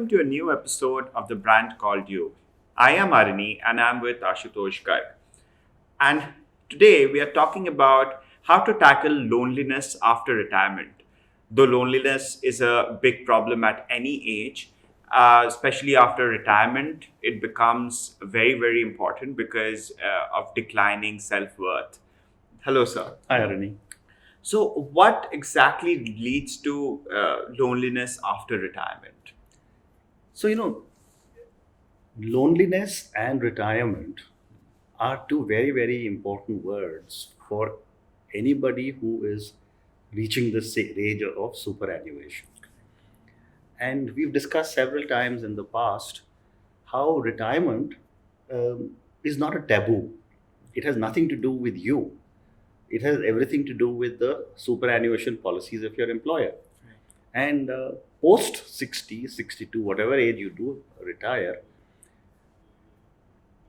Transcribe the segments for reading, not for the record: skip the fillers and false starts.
welcome to a new episode of The Brand Called You. I am Arini and I'm with Ashutosh Garg. And today we are talking about how to tackle loneliness after retirement. Though loneliness is a big problem at any age, especially after retirement, it becomes very, very important because of declining self worth. Hello, sir. Hi, Arini. So, what exactly leads to loneliness after retirement? So, loneliness and retirement are two very, very important words for anybody who is reaching the age of superannuation. And we've discussed several times in the past how retirement is not a taboo. It has nothing to do with you. It has everything to do with the superannuation policies of your employer. And post 60, 62, whatever age you do retire,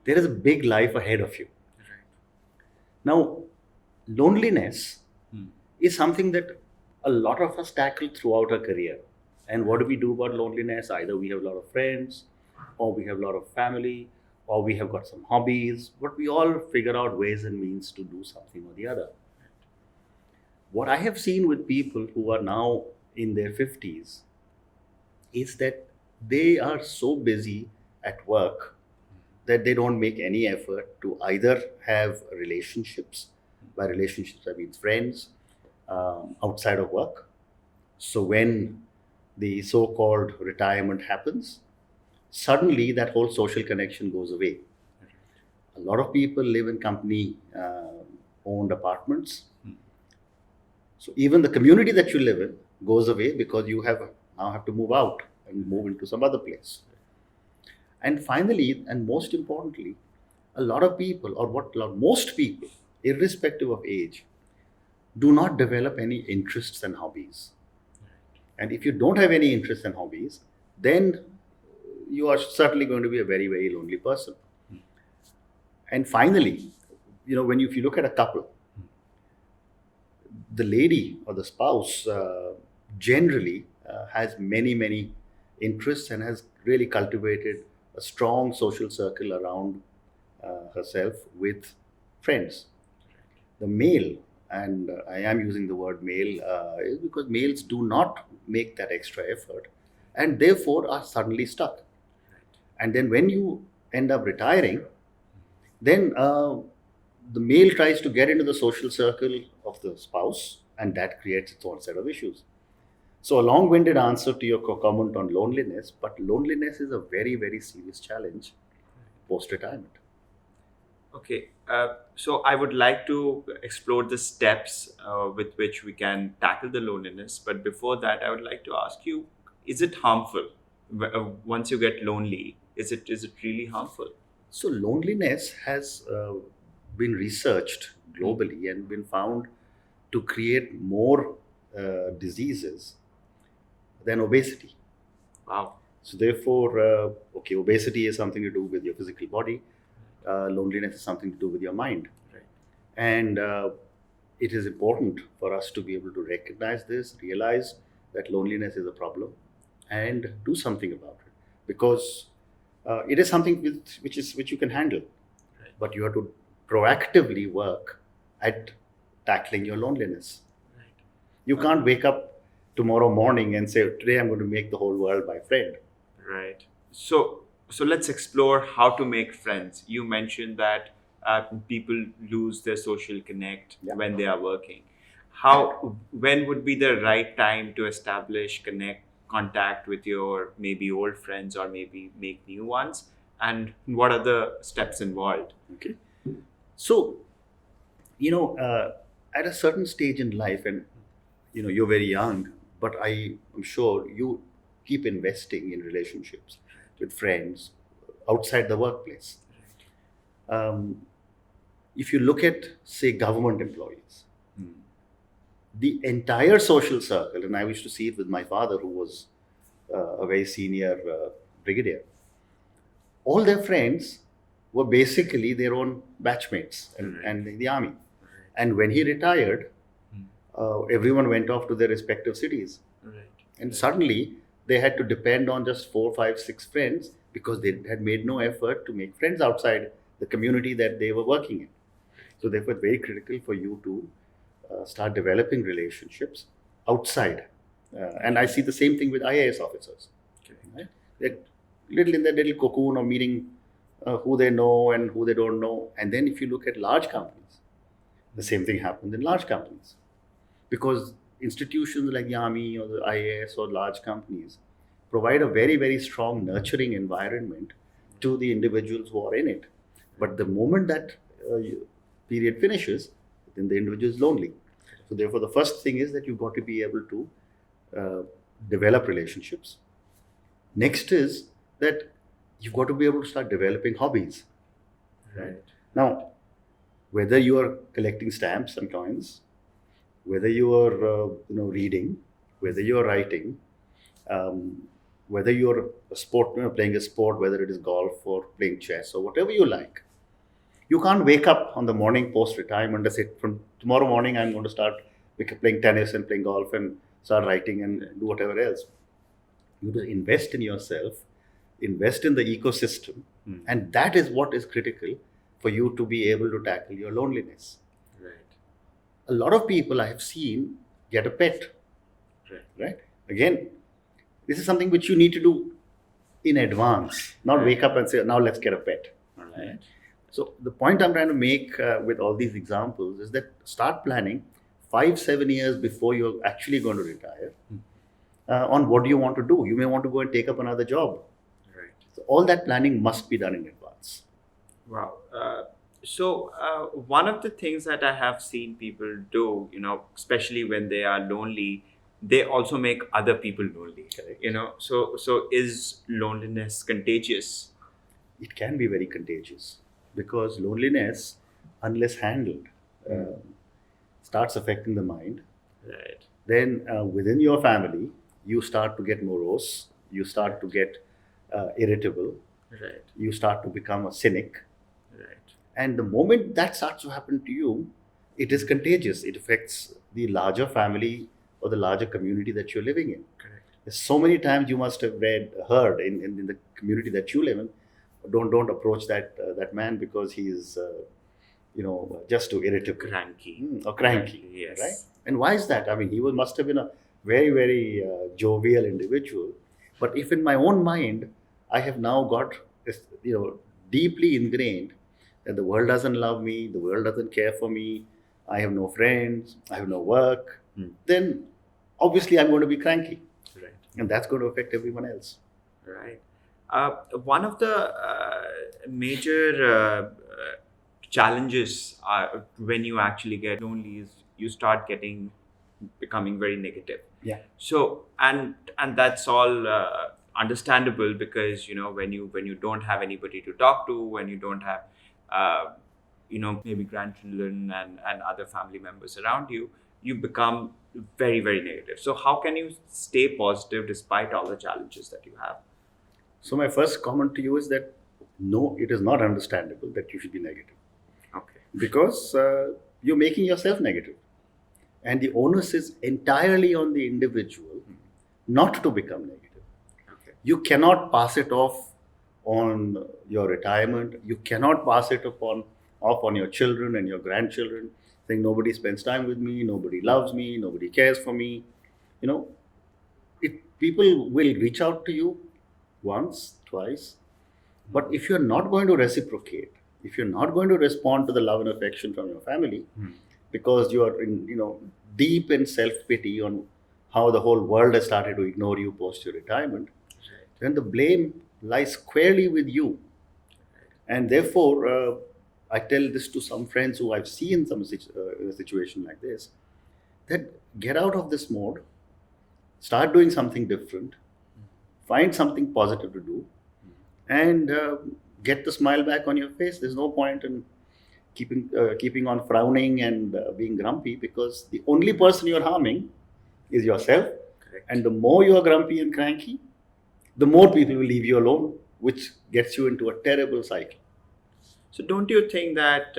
there is a big life ahead of you. Now, loneliness is something that a lot of us tackle throughout our career. And what do we do about loneliness? Either we have a lot of friends, or we have a lot of family, or we have got some hobbies, but we all figure out ways and means to do something or the other. What I have seen with people who are now in their 50s is that they are so busy at work that they don't make any effort to either have relationships. By relationships, I mean friends outside of work. So when the so called retirement happens, suddenly that whole social connection goes away. A lot of people live in company owned apartments. So even the community that you live in goes away because you now have to move out and move into some other place. And finally, and most importantly, a lot of people, or most people, irrespective of age, do not develop any interests and hobbies. And if you don't have any interests and hobbies, then you are certainly going to be a very, very lonely person. And finally, if you look at a couple, the lady or the spouse generally has many, many interests and has really cultivated a strong social circle around herself with friends. The male, and I am using the word male, is because males do not make that extra effort and therefore are suddenly stuck. And then when you end up retiring, then the male tries to get into the social circle of the spouse, and that creates its own set of issues. So, a long winded answer to your comment on loneliness, but loneliness is a very, very serious challenge post retirement. Okay, so I would like to explore the steps with which we can tackle the loneliness. But before that, I would like to ask you: is it harmful once you get lonely? Is it really harmful? So, loneliness has been researched globally and been found to create more diseases than obesity. Wow. So, therefore, obesity is something to do with your physical body, loneliness is something to do with your mind. Right. And it is important for us to be able to recognize this, realize that loneliness is a problem, and do something about it. Because it is something which you can handle, Right. but you have to proactively work at tackling your loneliness. Right. You can't wake up tomorrow morning and say, "Today I'm going to make the whole world my friend." Right. So let's explore how to make friends. You mentioned that people lose their social connect Yeah. when they are working. When would be the right time to establish contact with your maybe old friends or maybe make new ones? And what are the steps involved? Okay. So, at a certain stage in life, and you're very young, but I am sure you keep investing in relationships with friends outside the workplace. Um, if you look at, say, government employees, the entire social circle, and I used to see it with my father, who was a very senior brigadier, all their friends were basically their own batchmates and in the army. And when he retired, everyone went off to their respective cities. Right. And suddenly, they had to depend on just 4, 5, 6 friends because they had made no effort to make friends outside the community that they were working in. So therefore, it's very critical for you to start developing relationships outside. And I see the same thing with IAS officers. Right? They're little in that little cocoon of meeting who they know and who they don't know. And then if you look at large companies, the same thing happens in large companies. Because institutions like Yami or the IAS or large companies provide a very, very strong nurturing environment to the individuals who are in it. But the moment that period finishes, then the individual is lonely. So therefore, the first thing is that you've got to be able to develop relationships. Next is that you've got to be able to start developing hobbies. Right? Now, whether you are collecting stamps and coins, whether you are reading, whether you are writing, whether you're a sport, playing a sport, whether it is golf or playing chess or whatever you like, you can't wake up on the morning post-retirement and say, from tomorrow morning I'm going to start playing tennis and playing golf and start writing and do whatever else. You have to invest in yourself, invest in the ecosystem, and that is what is critical for you to be able to tackle your loneliness. Right. A lot of people I have seen get a pet. Right? Again, this is something which you need to do in advance, not wake up and say, now let's get a pet. Right. So the point I'm trying to make with all these examples is that start planning 5-7 years before you're actually going to retire on what do you want to do. You may want to go and take up another job. Right. So all that planning must be done in advance. Wow. So one of the things that I have seen people do, especially when they are lonely, they also make other people lonely. Correct. So is loneliness contagious? It can be very contagious because loneliness, unless handled, starts affecting the mind. Right. Then within your family, you start to get morose, you start to get irritable, Right. you start to become a cynic. Right. And the moment that starts to happen to you, it is contagious. It affects the larger family or the larger community that you're living in. Correct. There's so many times you must have heard in the community that you live in, don't approach that man because he is just too irritable Cranky. or cranky. Yes. Right? And why is that? I mean, must have been a very, very jovial individual. But if in my own mind, I have now got this, deeply ingrained that the world doesn't love me, the world doesn't care for me, I have no friends, I have no work, then obviously I'm going to be cranky. Right. And that's going to affect everyone else. Right. One of the major challenges when you actually get lonely is you start becoming very negative. Yeah. So and that's all understandable because when you don't have anybody to talk to, when you don't have maybe grandchildren and other family members around you, you become very, very negative. So how can you stay positive despite all the challenges that you have? So my first comment to you is that no, it is not understandable that you should be negative. Okay. Because you're making yourself negative. And the onus is entirely on the individual not to become negative. Okay. You cannot pass it off on your retirement. You cannot pass it off on your children and your grandchildren, saying nobody spends time with me, nobody loves me, nobody cares for me. People will reach out to you once, twice. But if you're not going to reciprocate, if you're not going to respond to the love and affection from your family, because you are deep in self-pity on how the whole world has started to ignore you post your retirement, then the blame lies squarely with you. And therefore, I tell this to some friends who I've seen in a situation like this, that get out of this mode, start doing something different, find something positive to do, and get the smile back on your face. There's no point in keeping on frowning and being grumpy, because the only person you're harming is yourself. Correct. And the more you're grumpy and cranky, the more people will leave you alone, which gets you into a terrible cycle. So don't you think that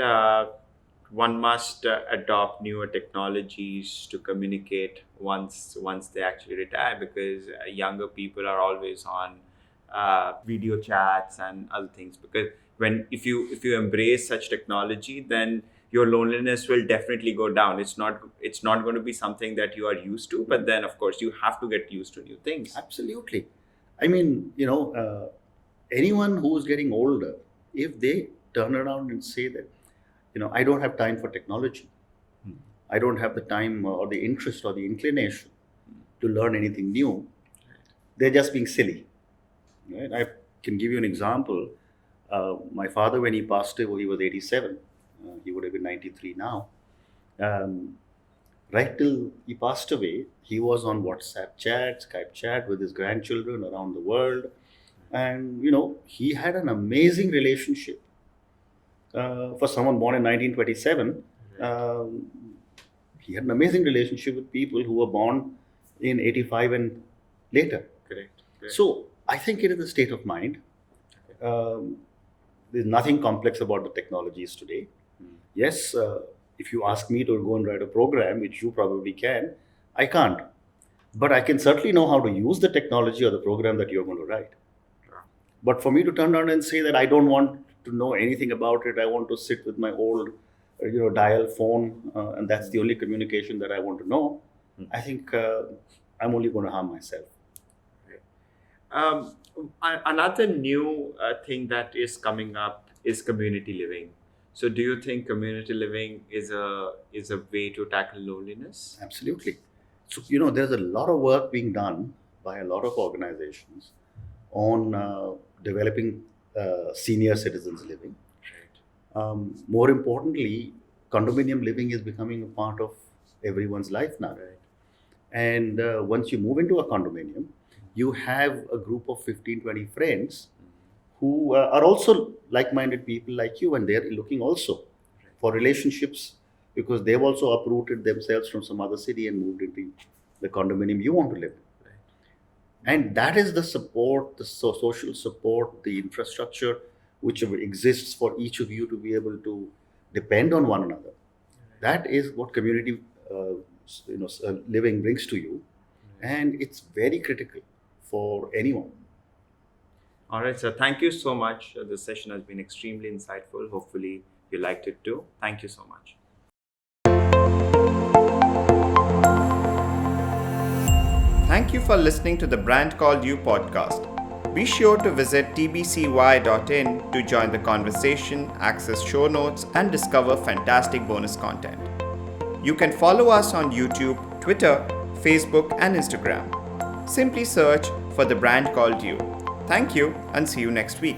one must adopt newer technologies to communicate once they actually retire, because younger people are always on video chats and other things. Because when if you embrace such technology, then your loneliness will definitely go down. It's not going to be something that you are used to, but then of course you have to get used to new things. Absolutely. I mean, anyone who's getting older, if they turn around and say that, I don't have time for technology, I don't have the time or the interest or the inclination to learn anything new, they're just being silly. Right? I can give you an example. My father, when he passed away, he was 87. He would have been 93 now. Um, right till he passed away, he was on WhatsApp chat, Skype chat with his grandchildren around the world. And, he had an amazing relationship. For someone born in 1927, um, he had an amazing relationship with people who were born in 85 and later. Correct. Correct. So I think it is a state of mind. Um, there's nothing complex about the technologies today. Yes, if you ask me to go and write a program, which you probably can, I can't. But I can certainly know how to use the technology or the program that you're going to write. Yeah. But for me to turn around and say that I don't want to know anything about it, I want to sit with my old, dial phone, and that's the only communication that I want to know, I think I'm only going to harm myself. Um, Another new thing that is coming up is community living. So, do you think community living is a way to tackle loneliness? Absolutely. So, there's a lot of work being done by a lot of organizations on developing senior citizens living. More importantly, condominium living is becoming a part of everyone's life now. Right. And once you move into a condominium, you have a group of 15, 20 friends who are also like-minded people like you, and they're looking also for relationships because they've also uprooted themselves from some other city and moved into the condominium you want to live in. Right. And that is the support, the social support, the infrastructure which exists for each of you to be able to depend on one another. That is what community living brings to you, and it's very critical for anyone. All right, sir. Thank you so much. This session has been extremely insightful. Hopefully, you liked it too. Thank you so much. Thank you for listening to the Brand Called You podcast. Be sure to visit tbcy.in to join the conversation, access show notes, and discover fantastic bonus content. You can follow us on YouTube, Twitter, Facebook, and Instagram. Simply search for the Brand Called You. Thank you and see you next week.